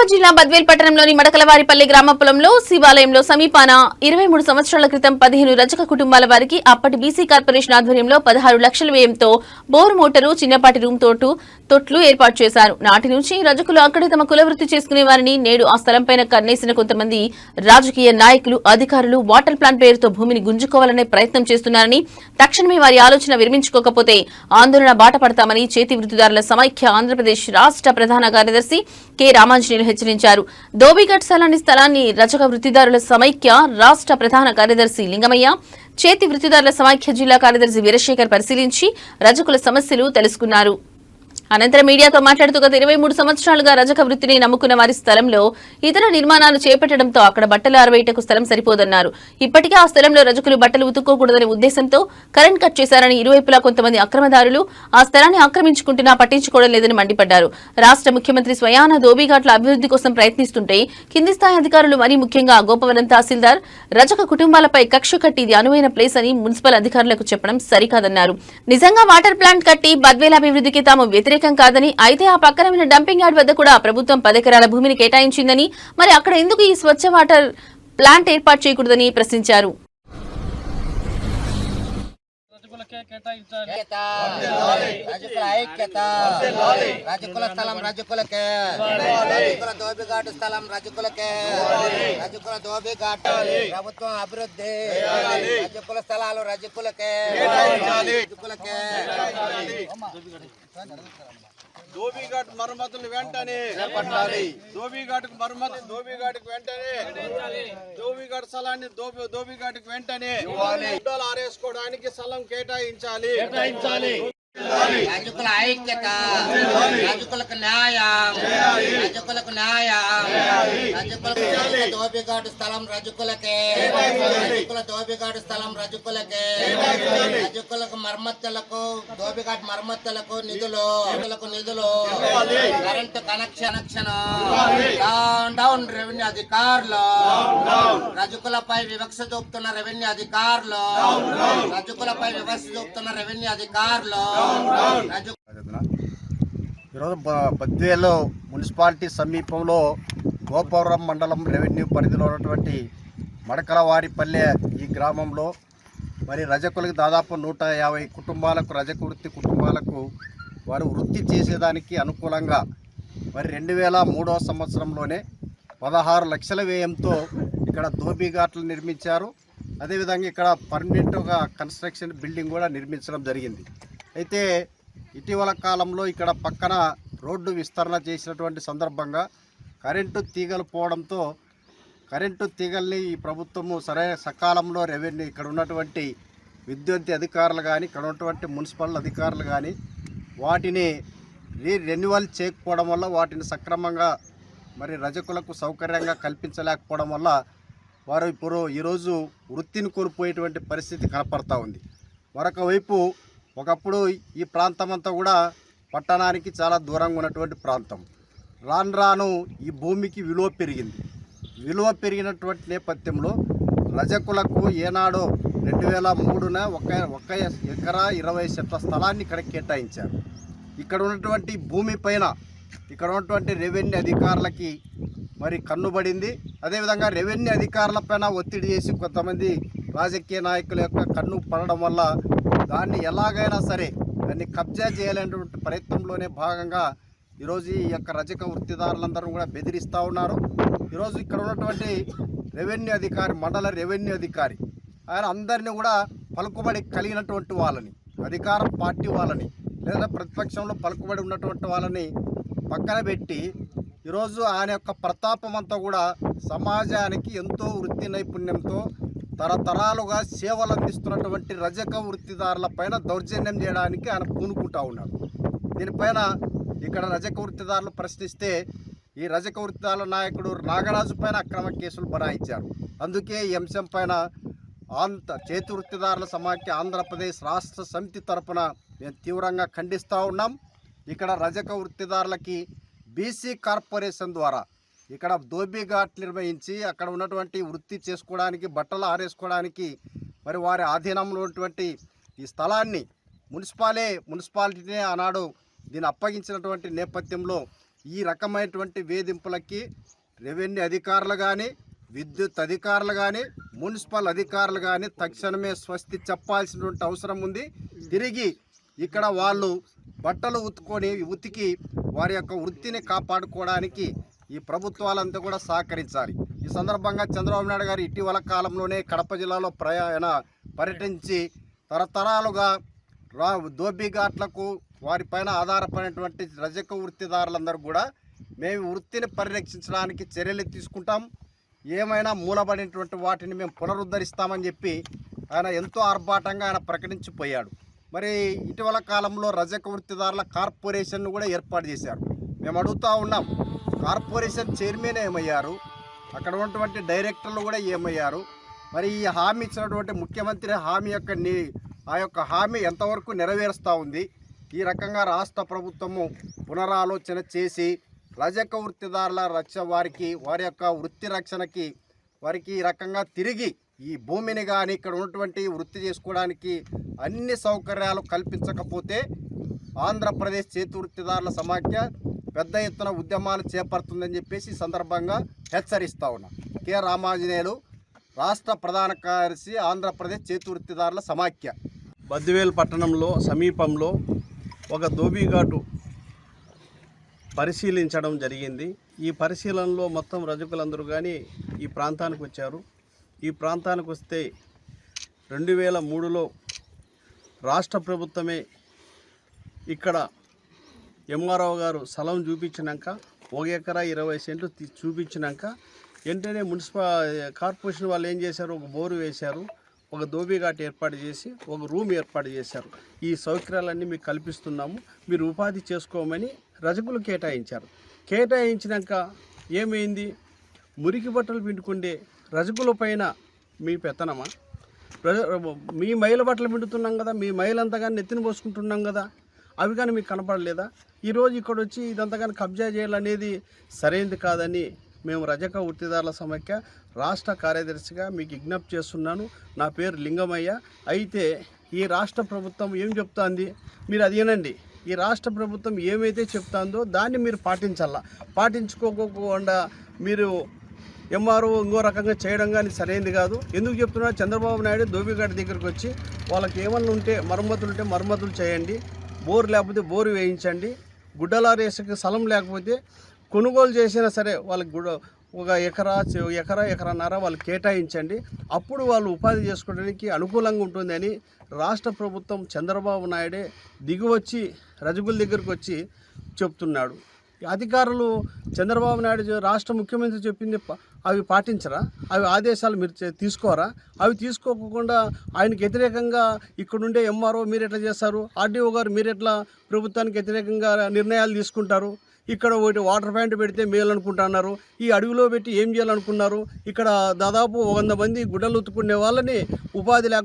నిజామాబాద్ జిల్లా బద్వేల్ పట్టణంలోని మడకలవారిపల్లి గ్రామ పొలంలో శివాలయంలో సమీపాన 23 సంవత్సరాల క్రితం 15 రజక కుటుంబాల వారికి అప్పటి బీసీ కార్పొరేషన్ ఆధ్వర్యంలో 16 లక్షల వ్యయంతో బోరు మోటారు, చిన్నపాటి రూమ్ తొట్లు ఏర్పాటు చేశారు. నాటి నుంచి రజకులు అక్కడే తమ కులవృత్తి చేసుకునేవారని, నేడు ఆ స్థలంపైన కన్నేసిన కొంతమంది రాజకీయ నాయకులు, అధికారులు వాటర్ ప్లాంట్ పేరుతో భూమిని గుంజుకోవాలనే ప్రయత్నం చేస్తున్నారని, తక్షణమే వారి ఆలోచన విరమించుకోకపోతే ఆందోళన బాట పడతామని చేతి వృత్తిదారుల సమైక్య ఆంధ్రప్రదేశ్ రాష్ట్ర ప్రధాన కార్యదర్శి కె రామాంజనేయులు హెచ్చరించారు. దోబిఘట్ స్థలాన్ని రజక వృత్తిదారుల సమైక్య రాష్ట్ర ప్రధాన కార్యదర్శి లింగమయ్య, చేతి వృత్తిదారుల సమైక్య జిల్లా కార్యదర్శి వీరశేఖర్ పరిశీలించి రజకుల సమస్యలు తెలుసుకున్నారు. అనంతరం మీడియాతో మాట్లాడుతూ గత 23 సంవత్సరాలుగా రజక వృత్తిని నమ్ముకున్న వారి స్థలంలో ఇతర నిర్మాణాలు చేపట్టడంతో అక్కడ బట్టలు ఆరవేయటకు స్థలం సరిపోదన్నారు. ఇప్పటికే ఆ స్థలంలో రజకులు బట్టలు ఉతుక్కోకూడదనే ఉద్దేశంతో కరెంట్ కట్ చేశారని, ఇరువైపులా కొంతమంది అక్రమదారులు ఆ స్థలాన్ని ఆక్రమించుకుంటున్నా పట్టించుకోవడం లేదని మండిపడ్డారు. రాష్ట్ర ముఖ్యమంత్రి స్వయాన దోబిఘాట్ల అభివృద్ధి కోసం ప్రయత్నిస్తుంటే కింది స్థాయి అధికారులు, మరీ ముఖ్యంగా గోపవరం తహసీల్దార్ రజక కుటుంబాలపై కక్ష కట్టి ఇది అనువైన ప్లేస్ అని మున్సిపల్ అధికారులకు చెప్పడం సరికాదన్నారు. నిజంగా వాటర్ ప్లాంట్ కట్టి బద్వేల్ అభివృద్ధికి తాము వ్యతిరేకం కాదని, అయితే ఆ పక్కన ఉన్న డంపింగ్ యార్డ్ వద్ద కూడా ప్రభుత్వం 10 ఎకరాల భూమిని కేటాయించిందని, మరి అక్కడ ఎందుకు ఈ స్వచ్ఛ వాటర్ ప్లాంట్ ఏర్పాటు చేయకూడదని ప్రశ్నించారు. రజకుల స్థలం రజకులకే, రజకుల దోబిఘాటు స్థలం రజకులకే, రజకుల దోబిఘాటు ప్రభుత్వం అభివృద్ధి, రజకుల స్థలాలు రజకులకే, రజకులకే. దోబిఘాట్ మరమ్మతులు వెంటనే, దోబిఘాట్కు మరమ్మతు, దోబిఘాట్కు వెంటనే, దోబిఘాట్ స్థలాన్ని దోబిఘాట్కు వెంటనే గుడ్డలు ఆరేసుకోవడానికి స్థలం కేటాయించాలి. రజకుల ఐక్యత, రజకులకు న్యాయం, రజకులకు న్యాయం, రజకులకు దోబిఘాటు స్థలం రజకులకే, రజకుల దోబిఘాటు స్థలం రజకులకే, రజకులకు మరమ్మతులకు, దోబిఘాట్ మరమ్మతులకు నిధులు, నిధులు, కరెంటు కనెక్షన్, డౌన్ రెవెన్యూ అధికారులు, రజకులపై వివక్ష చూపుతున్న రెవెన్యూ అధికారులు, రజకులపై వివక్ష చూపుతున్న రెవెన్యూ అధికారులు. ఈరోజు బద్వేలు మున్సిపాలిటీ సమీపంలో గోపవరం మండలం రెవెన్యూ పరిధిలో ఉన్నటువంటి మడకలవారిపల్లె ఈ గ్రామంలో మరి రజకులకు దాదాపు 150 కుటుంబాలకు, రజక వృత్తి కుటుంబాలకు వారు వృత్తి చేసేదానికి అనుకూలంగా మరి 2003వ సంవత్సరంలోనే 16 లక్షల వ్యయంతో ఇక్కడ దోబిఘాట్లు నిర్మించారు. అదేవిధంగా ఇక్కడ పర్మనెంట్గా కన్స్ట్రక్షన్ బిల్డింగ్ కూడా నిర్మించడం జరిగింది. అయితే ఇటీవల కాలంలో ఇక్కడ పక్కన రోడ్డు విస్తరణ చేసినటువంటి సందర్భంగా కరెంటు తీగలు పోవడంతో కరెంటు తీగల్ని ఈ ప్రభుత్వము సకాలంలో రెవెన్యూ ఇక్కడ ఉన్నటువంటి విద్యుత్ అధికారులు కానీ, ఇక్కడ ఉన్నటువంటి మున్సిపల్ అధికారులు కానీ వాటిని రెన్యువల్ చేయకపోవడం వల్ల, వాటిని సక్రమంగా మరి రజకులకు సౌకర్యంగా కల్పించలేకపోవడం వల్ల వారు ఇప్పుడు ఈరోజు వృత్తిని కోల్పోయేటువంటి పరిస్థితి కనపడతా ఉంది. మరొక వైపు ఒకప్పుడు ఈ ప్రాంతం అంతా కూడా పట్టణానికి చాలా దూరంగా ఉన్నటువంటి ప్రాంతం. రాను రాను ఈ భూమికి విలువ పెరిగింది. విలువ పెరిగినటువంటి నేపథ్యంలో రజకులకు ఏనాడో 2003న 1 ఎకరా 20 సెంట్ల స్థలాన్ని ఇక్కడ కేటాయించారు. ఇక్కడ ఉన్నటువంటి భూమి పైన ఇక్కడ ఉన్నటువంటి రెవెన్యూ అధికారులకి మరి కన్నుబడింది. అదేవిధంగా రెవెన్యూ అధికారుల పైన ఒత్తిడి చేసి కొంతమంది రాజకీయ నాయకుల యొక్క కన్ను పడడం వల్ల దాన్ని ఎలాగైనా సరే దాన్ని కబ్జా చేయాలనేటువంటి ప్రయత్నంలోనే భాగంగా ఈరోజు ఈ యొక్క రజక వృత్తిదారులందరూ కూడా బెదిరిస్తూ ఉన్నారు. ఈరోజు ఇక్కడ ఉన్నటువంటి రెవెన్యూ అధికారి, మండల రెవెన్యూ అధికారి, ఆయన అందరినీ కూడా పలుకుబడి కలిగినటువంటి వాళ్ళని, అధికార పార్టీ వాళ్ళని లేదా ప్రతిపక్షంలో పలుకుబడి ఉన్నటువంటి వాళ్ళని పక్కన పెట్టి ఈరోజు ఆయన యొక్క ప్రతాపం అంతా కూడా సమాజానికి ఎంతో వృత్తి నైపుణ్యంతో తరతరాలుగా సేవలు అందిస్తున్నటువంటి రజక వృత్తిదారుల పైన దౌర్జన్యం చేయడానికి ఆయన పూనుకుంటా ఉన్నాడు. దీనిపైన ఇక్కడ రజక వృత్తిదారులు ప్రశ్నిస్తే ఈ రజక వృత్తిదారుల నాయకుడు నాగరాజు పైన అక్రమ కేసులు బనాయించారు. అందుకే ఈ అంశం పైన చేతి వృత్తిదారుల సమాఖ్య ఆంధ్రప్రదేశ్ రాష్ట్ర సమితి తరఫున మేము తీవ్రంగా ఖండిస్తూ ఉన్నాం. ఇక్కడ రజక వృత్తిదారులకి బీసీ కార్పొరేషన్ ద్వారా ఇక్కడ దోబిఘాట్ నిర్వహించి అక్కడ ఉన్నటువంటి వృత్తి చేసుకోవడానికి, బట్టలు ఆరేసుకోవడానికి మరి వారి ఆధీనంలో ఉన్నటువంటి ఈ స్థలాన్ని మున్సిపాలిటీనే ఆనాడు దీన్ని అప్పగించినటువంటి నేపథ్యంలో ఈ రకమైనటువంటి వేధింపులకి రెవెన్యూ అధికారులు కానీ, విద్యుత్ అధికారులు కానీ, మున్సిపల్ అధికారులు కానీ తక్షణమే స్వస్తి చెప్పాల్సినటువంటి అవసరం ఉంది. తిరిగి ఇక్కడ వాళ్ళు బట్టలు ఉతికి వారి యొక్క వృత్తిని కాపాడుకోవడానికి ఈ ప్రభుత్వాలంతా కూడా సహకరించాలి. ఈ సందర్భంగా చంద్రబాబు నాయుడు గారు ఇటీవల కాలంలోనే కడప జిల్లాలో పర్యటించి తరతరాలుగా దోబిఘాట్లకు వారిపైన ఆధారపడినటువంటి రజక వృత్తిదారులందరూ కూడా మేము వృత్తిని పరిరక్షించడానికి చర్యలు తీసుకుంటాం, ఏమైనా మూలబడినటువంటి వాటిని మేము పునరుద్ధరిస్తామని చెప్పి ఆయన ఎంతో ఆర్భాటంగా ఆయన ప్రకటించిపోయాడు. మరి ఇటీవల కాలంలో రజక వృత్తిదారుల కార్పొరేషన్ను కూడా ఏర్పాటు చేశారు. మేము అడుగుతూ ఉన్నాం, కార్పొరేషన్ చైర్మన్ ఏమయ్యారు, అక్కడ ఉన్నటువంటి డైరెక్టర్లు కూడా ఏమయ్యారు, మరి ఈ హామీ ఇచ్చినటువంటి ముఖ్యమంత్రి హామీ ఆ యొక్క హామీ ఎంతవరకు నెరవేరుస్తూ ఉంది? ఈ రకంగా రాష్ట్ర ప్రభుత్వము పునరాలోచన చేసి రజక వృత్తిదారుల వారి యొక్క వృత్తి రక్షణకి వారికి ఈ రకంగా తిరిగి ఈ భూమిని కానీ ఇక్కడ ఉన్నటువంటి వృత్తి చేసుకోవడానికి అన్ని సౌకర్యాలు కల్పించకపోతే ఆంధ్రప్రదేశ్ చేతి వృత్తిదారుల సమాఖ్య పెద్ద ఎత్తున ఉద్యమాలు చేపడుతుందని చెప్పేసి ఈ సందర్భంగా హెచ్చరిస్తూ ఉన్నాం. కె రామాంజనేయులు, రాష్ట్ర ప్రధాన కార్యదర్శి, ఆంధ్రప్రదేశ్ చేతి వృత్తిదారుల సమాఖ్య. బద్దివేల్ పట్టణంలో సమీపంలో ఒక దోబిఘాటు పరిశీలించడం జరిగింది. ఈ పరిశీలనలో మొత్తం రజకులందరూ కానీ ఈ ప్రాంతానికి వచ్చారు. ఈ ప్రాంతానికి వస్తే 2003లో రాష్ట్ర ప్రభుత్వమే ఇక్కడ ఎంఆర్ఓ గారు స్థలం చూపించినాక 1 ఎకరా 20 సెంట్లు చూపించినాక వెంటనే కార్పొరేషన్ వాళ్ళు ఏం చేశారు, ఒక బోరు వేశారు, ఒక దోబిఘాట్ ఏర్పాటు చేసి ఒక రూమ్ ఏర్పాటు చేశారు. ఈ సౌకర్యాలన్నీ మీకు కల్పిస్తున్నాము, మీరు ఉపాధి చేసుకోమని రజకులు కేటాయించారు. కేటాయించినాక ఏమైంది, మురికి బట్టలు పిండుకుండే రజకుల పైన మీ పెత్తనమా? మీ మైల బట్టలు పిండుతున్నాం కదా, మీ మైలంతా కానీ నెత్తిన పోసుకుంటున్నాం కదా, అవి కానీ మీకు కనపడలేదా? ఈరోజు ఇక్కడ వచ్చి ఇదంతా కానీ కబ్జా చేయాలనేది సరైనది కాదని మేము రజక వృత్తిదారుల సమాఖ్య రాష్ట్ర కార్యదర్శిగా మీకు విజ్ఞప్తి చేస్తున్నాను. నా పేరు లింగమయ్య. అయితే ఈ రాష్ట్ర ప్రభుత్వం ఏం చెప్తోంది మీరు అదేనండి. ఈ రాష్ట్ర ప్రభుత్వం ఏమైతే చెప్తుందో దాన్ని మీరు పాటించుకోకుండా మీరు ఎంఆర్ఓ ఇంకో రకంగా చేయడం కానీ సరైనది కాదు. ఎందుకు చెప్తున్నా, చంద్రబాబు నాయుడు దోబిఘాట్ దగ్గరికి వచ్చి వాళ్ళకి ఏమన్నా ఉంటే మరమ్మతులు చేయండి, బోరు లేకపోతే బోరు వేయించండి, గుడ్డలారేసకి స్థలం లేకపోతే కొనుగోలు చేసినా సరే వాళ్ళకి ఒక ఎకరాన్నర వాళ్ళు కేటాయించండి, అప్పుడు వాళ్ళు ఉపాధి చేసుకోవడానికి అనుకూలంగా ఉంటుందని రాష్ట్ర ప్రభుత్వం చంద్రబాబు నాయుడే దిగివచ్చి రజకుల దగ్గరికి వచ్చి చెప్తున్నాడు. అధికారులు చంద్రబాబు నాయుడు రాష్ట్ర ముఖ్యమంత్రి చెప్పింది అవి పాటించరా? అవి ఆదేశాలు మీరు తీసుకోరా? అవి తీసుకోకుండా ఆయనకి వ్యతిరేకంగా ఇక్కడుండే ఎంఆర్ఓ మీరు ఎట్లా చేస్తారు, ఆర్డీఓ గారు మీరు ఎట్లా ప్రభుత్వానికి వ్యతిరేకంగా నిర్ణయాలు తీసుకుంటారు? ఇక్కడ ఒకటి వాటర్ ప్యాంట్ పెడితే మేలు అనుకుంటున్నారు, ఈ అడవిలో పెట్టి ఏం చేయాలనుకున్నారు? ఇక్కడ దాదాపు 100 మంది గుడ్డలు ఉతుక్కునే వాళ్ళని ఉపాధి లేక